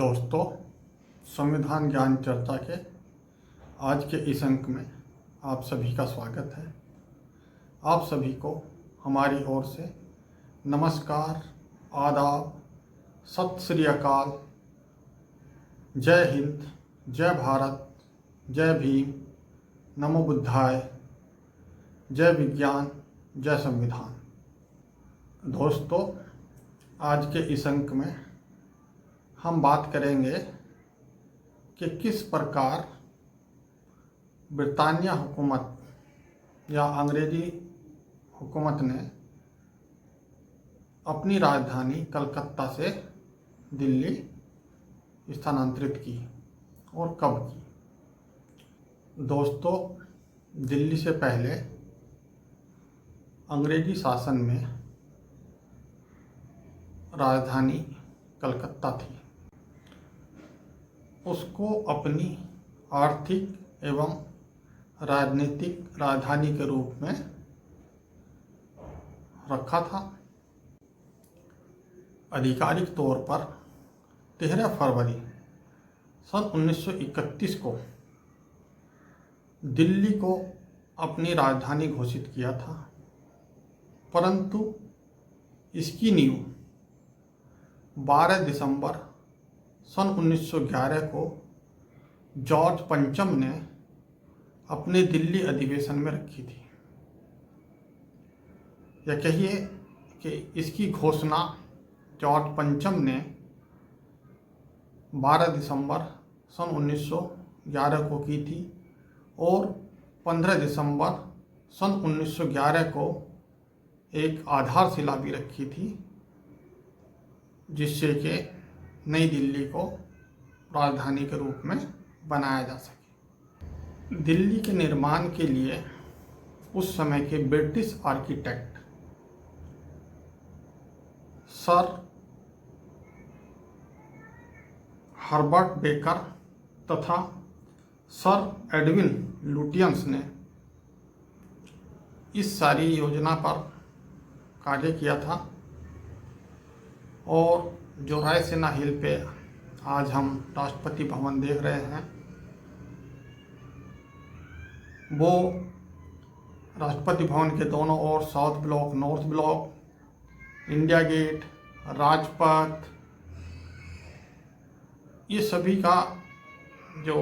दोस्तों, संविधान ज्ञान चर्चा के आज के इस अंक में आप सभी का स्वागत है। आप सभी को हमारी ओर से नमस्कार, आदाब, सत श्री अकाल, जय हिंद, जय भारत, जय भीम, नमो बुद्धाय, जय विज्ञान, जय संविधान। दोस्तों, आज के इस अंक में हम बात करेंगे कि किस प्रकार ब्रिटानिया हुकूमत या अंग्रेजी हुकूमत ने अपनी राजधानी कलकत्ता से दिल्ली स्थानांतरित की और कब की। दोस्तों, दिल्ली से पहले अंग्रेजी शासन में राजधानी कलकत्ता थी। उसको अपनी आर्थिक एवं राजनीतिक राजधानी के रूप में रखा था। आधिकारिक तौर पर 13 फरवरी सन 1931 को दिल्ली को अपनी राजधानी घोषित किया था, परंतु इसकी नींव 12 दिसंबर सन 1911 को जॉर्ज पंचम ने अपने दिल्ली अधिवेशन में रखी थी। या कहिए कि इसकी घोषणा जॉर्ज पंचम ने 12 दिसंबर सन 1911 को की थी और 15 दिसंबर सन 1911 को एक आधारशिला भी रखी थी, जिससे कि नई दिल्ली को राजधानी के रूप में बनाया जा सके। दिल्ली के निर्माण के लिए उस समय के British architect sir Herbert baker तथा सर एडविन लुटियंस ने इस सारी योजना पर कार्य किया था और जो रायसीना हिल पे आज हम राष्ट्रपति भवन देख रहे हैं, वो राष्ट्रपति भवन के दोनों ओर South Block, North Block, India Gate, Rajpath, ये सभी का जो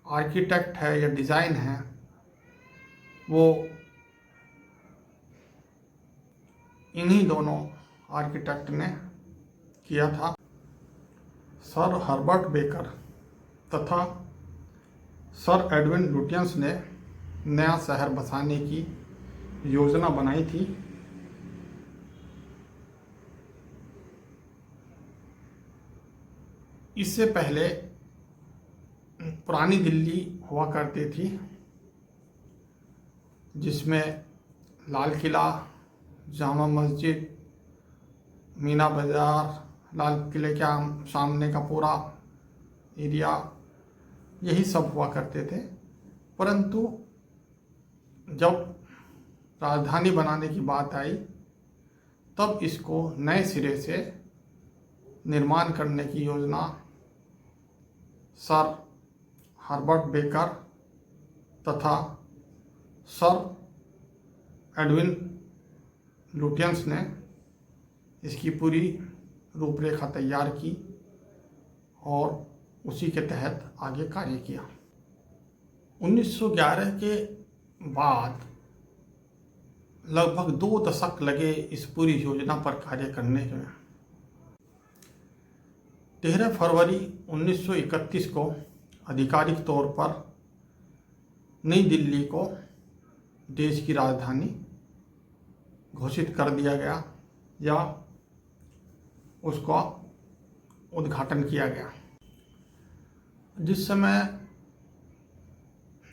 आर्किटेक्ट है या डिज़ाइन है वो इन्हीं दोनों आर्किटेक्ट ने किया था। सर हर्बर्ट बेकर तथा सर एडविन लुटियंस ने नया शहर बसाने की योजना बनाई थी। इससे पहले पुरानी दिल्ली हुआ करती थी, जिसमें लाल किला, जामा मस्जिद, मीना बाज़ार, लाल किले के सामने का पूरा एरिया, यही सब हुआ करते थे। परंतु जब राजधानी बनाने की बात आई, तब इसको नए सिरे से निर्माण करने की योजना सर हर्बर्ट बेकर तथा सर एडविन लुटियंस ने इसकी पूरी रूपरेखा तैयार की और उसी के तहत आगे कार्य किया। 1911 के बाद लगभग 2 दशक लगे इस पूरी योजना पर कार्य करने में। 13 फरवरी 1931 को आधिकारिक तौर पर नई दिल्ली को देश की राजधानी घोषित कर दिया गया या उसका उद्घाटन किया गया। जिस समय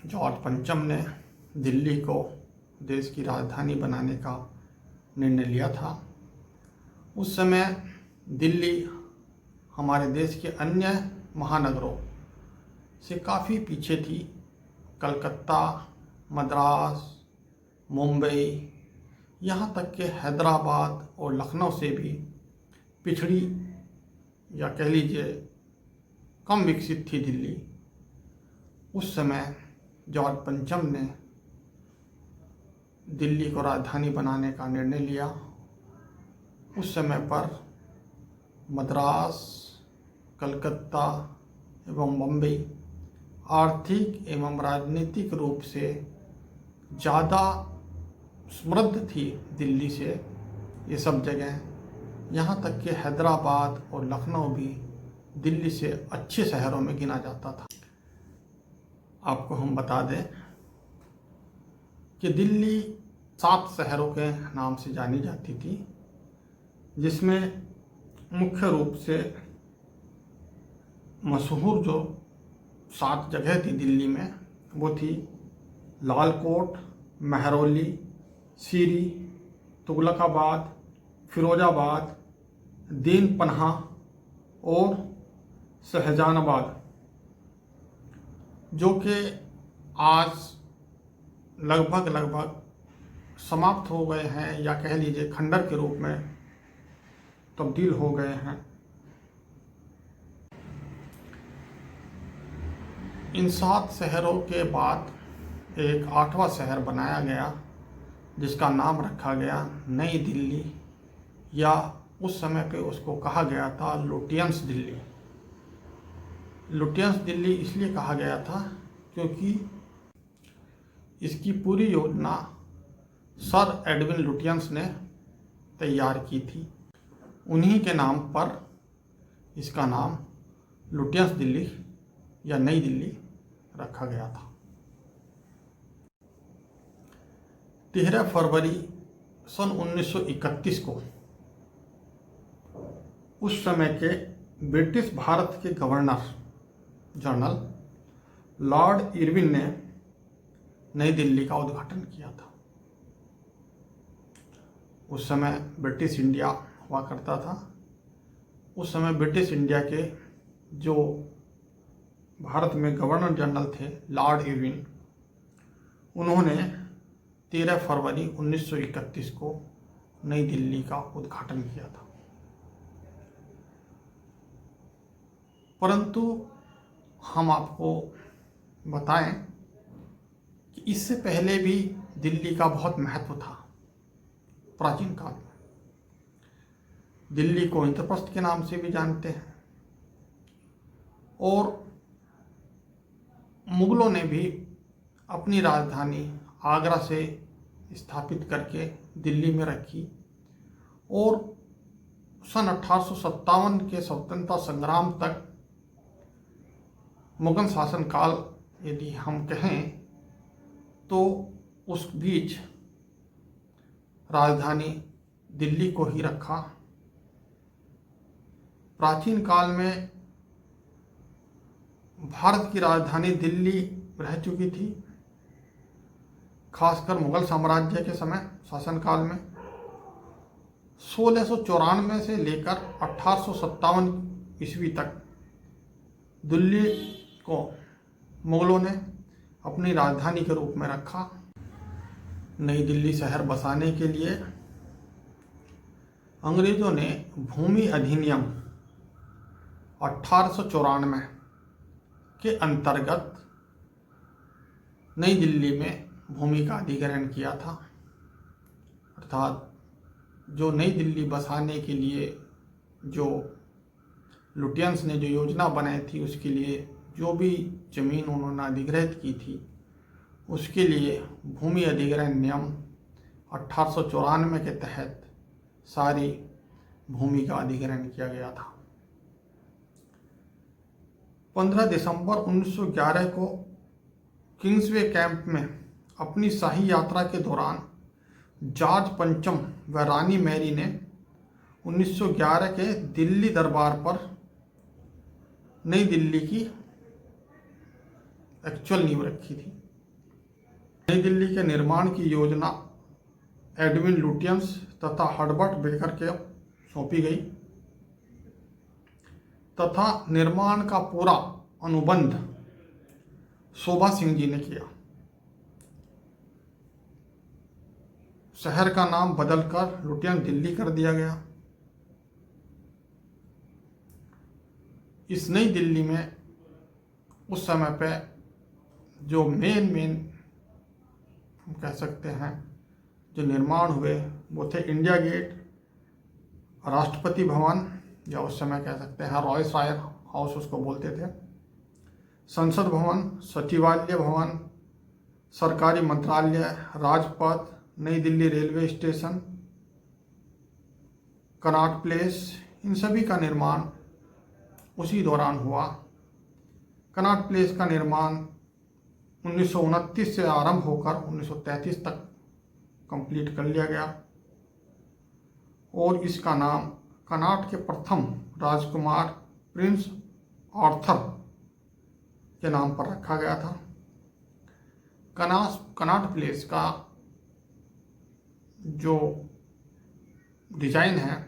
जॉर्ज पंचम ने दिल्ली को देश की राजधानी बनाने का निर्णय लिया था, उस समय दिल्ली हमारे देश के अन्य महानगरों से काफ़ी पीछे थी। कलकत्ता, मद्रास, मुंबई, यहाँ तक कि हैदराबाद और लखनऊ से भी पिछड़ी या कह लीजिए कम विकसित थी दिल्ली, उस समय जॉर्ज पंचम ने दिल्ली को राजधानी बनाने का निर्णय लिया। उस समय पर मद्रास, कलकत्ता एवं बम्बई आर्थिक एवं राजनीतिक रूप से ज़्यादा समृद्ध थी दिल्ली से ये सब जगह। यहाँ तक कि हैदराबाद और लखनऊ भी दिल्ली से अच्छे शहरों में गिना जाता था। आपको हम बता दें कि दिल्ली 7 शहरों के नाम से जानी जाती थी, जिसमें मुख्य रूप से मशहूर जो 7 जगह थी दिल्ली में वो थी लाल कोट, महरौली, सीरी, तुगलकाबाद, फिरोजाबाद, दीन पन्हा और शाहजहानाबाद, जो कि आज लगभग समाप्त हो गए हैं या कह लीजिए खंडर के रूप में तब्दील हो गए हैं। इन 7 शहरों के बाद एक 8वां शहर बनाया गया, जिसका नाम रखा गया नई दिल्ली, या उस समय पे उसको कहा गया था लुटियंस दिल्ली। लुटियंस दिल्ली इसलिए कहा गया था क्योंकि इसकी पूरी योजना सर एडविन लुटियंस ने तैयार की थी। उन्हीं के नाम पर इसका नाम लुटियंस दिल्ली या नई दिल्ली रखा गया था। 13 फरवरी सन 1931 को उस समय के ब्रिटिश भारत के गवर्नर जनरल लॉर्ड इरविन ने नई दिल्ली का उद्घाटन किया था। उस समय ब्रिटिश इंडिया हुआ करता था। उस समय ब्रिटिश इंडिया के जो भारत में गवर्नर जनरल थे लॉर्ड इरविन, उन्होंने 13 फरवरी 1931 को नई दिल्ली का उद्घाटन किया था। परंतु हम आपको बताएं कि इससे पहले भी दिल्ली का बहुत महत्व था। प्राचीन काल में दिल्ली को इंद्रप्रस्थ के नाम से भी जानते हैं, और मुगलों ने भी अपनी राजधानी आगरा से स्थापित करके दिल्ली में रखी, और सन 1857 के स्वतंत्रता संग्राम तक मुगल शासनकाल यदि हम कहें तो उस बीच राजधानी दिल्ली को ही रखा। प्राचीन काल में भारत की राजधानी दिल्ली रह चुकी थी, खासकर मुगल साम्राज्य के समय शासनकाल में। 1694 से लेकर 1857 ईस्वी तक दिल्ली को मुगलों ने अपनी राजधानी के रूप में रखा। नई दिल्ली शहर बसाने के लिए अंग्रेजों ने भूमि अधिनियम 1894 के अंतर्गत नई दिल्ली में भूमि का अधिग्रहण किया था। अर्थात जो नई दिल्ली बसाने के लिए जो लुटियंस ने जो योजना बनाई थी, उसके लिए जो भी ज़मीन उन्होंने अधिग्रहित की थी, उसके लिए भूमि अधिग्रहण नियम 1894 के तहत सारी भूमि का अधिग्रहण किया गया था। 15 दिसंबर 1911 को किंग्सवे कैंप में अपनी शाही यात्रा के दौरान जॉर्ज पंचम व रानी मैरी ने 1911 के दिल्ली दरबार पर नई दिल्ली की एक्चुअल नींव रखी थी। नई दिल्ली के निर्माण की योजना एडविन लुटियंस तथा हर्बर्ट बेकर के सौंपी गई, तथा निर्माण का पूरा अनुबंध शोभा सिंह जी ने किया। शहर का नाम बदलकर लुटियंस दिल्ली कर दिया गया। इस नई दिल्ली में उस समय पे जो मेन हम कह सकते हैं जो निर्माण हुए वो थे इंडिया गेट, राष्ट्रपति भवन, या उस समय कह सकते हैं रॉयस रॉयल हाउस उसको बोलते थे, संसद भवन, सचिवालय भवन, सरकारी मंत्रालय, Rajpath, Nai Delhi railway station, Connaught Place, इन सभी का निर्माण उसी दौरान हुआ। कनॉट प्लेस का निर्माण 1929 से आरंभ होकर 1933 तक कंप्लीट कर लिया गया और इसका नाम कनॉट के प्रथम राजकुमार प्रिंस आर्थर के नाम पर रखा गया था। कनॉट प्लेस का जो डिजाइन है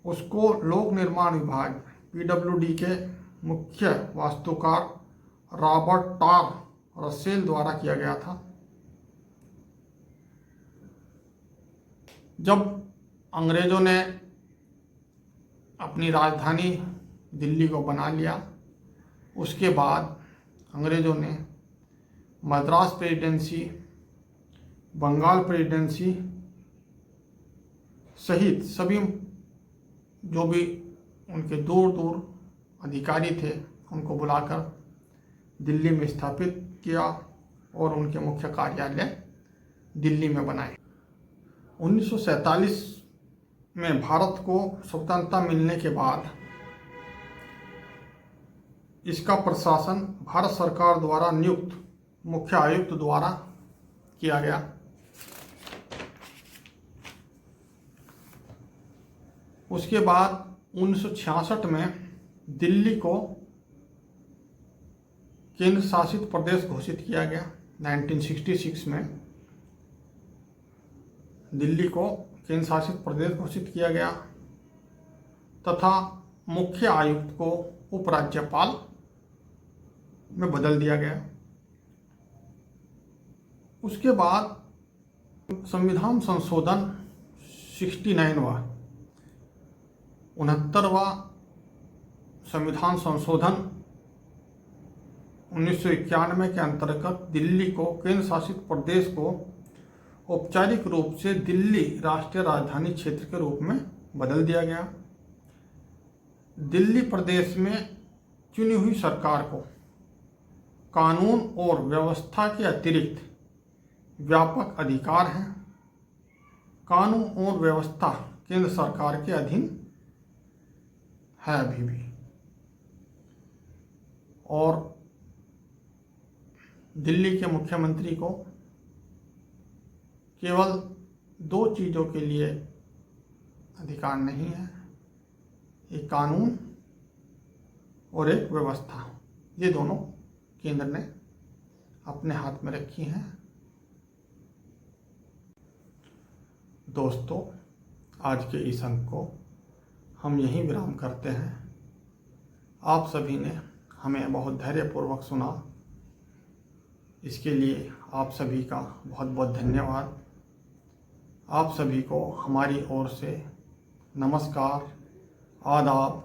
उसको लोक निर्माण विभाग PWD के मुख्य वास्तुकार रॉबर्ट टार रसेल द्वारा किया गया था। जब अंग्रेजों ने अपनी राजधानी दिल्ली को बना लिया, उसके बाद अंग्रेजों ने मद्रास प्रेसिडेंसी, बंगाल प्रेसिडेंसी सहित सभी जो भी उनके दूर दूर अधिकारी थे उनको बुलाकर दिल्ली में स्थापित किया और उनके मुख्य कार्यालय दिल्ली में बनाए। 1947 में भारत को स्वतंत्रता मिलने के बाद इसका प्रशासन भारत सरकार द्वारा नियुक्त मुख्य आयुक्त द्वारा किया गया। उसके बाद 1966 में दिल्ली को केंद्र शासित प्रदेश घोषित किया गया। 1966 में दिल्ली को केंद्र शासित प्रदेश घोषित किया गया तथा मुख्य आयुक्त को उपराज्यपाल में बदल दिया गया। उसके बाद संविधान संशोधन 69वां 69वां संविधान संशोधन 1991 के अंतर्गत दिल्ली को केंद्र शासित प्रदेश को औपचारिक रूप से दिल्ली राष्ट्रीय राजधानी क्षेत्र के रूप में बदल दिया गया। दिल्ली प्रदेश में चुनी हुई सरकार को कानून और व्यवस्था के अतिरिक्त व्यापक अधिकार हैं। कानून और व्यवस्था केंद्र सरकार के अधीन है अभी भी, और दिल्ली के मुख्यमंत्री को केवल 2 चीज़ों के लिए अधिकार नहीं है, एक कानून और एक व्यवस्था। ये दोनों केंद्र ने अपने हाथ में रखी हैं। दोस्तों, आज के इस अंक को हम यहीं विराम करते हैं। आप सभी ने हमें बहुत धैर्यपूर्वक सुना, इसके लिए आप सभी का बहुत बहुत धन्यवाद। आप सभी को हमारी ओर से नमस्कार, आदाब,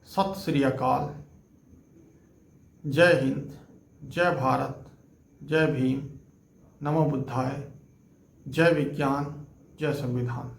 सत श्री अकाल, जय हिंद, जय भारत, जय भीम, नमो बुद्धाय, जय विज्ञान, जय संविधान।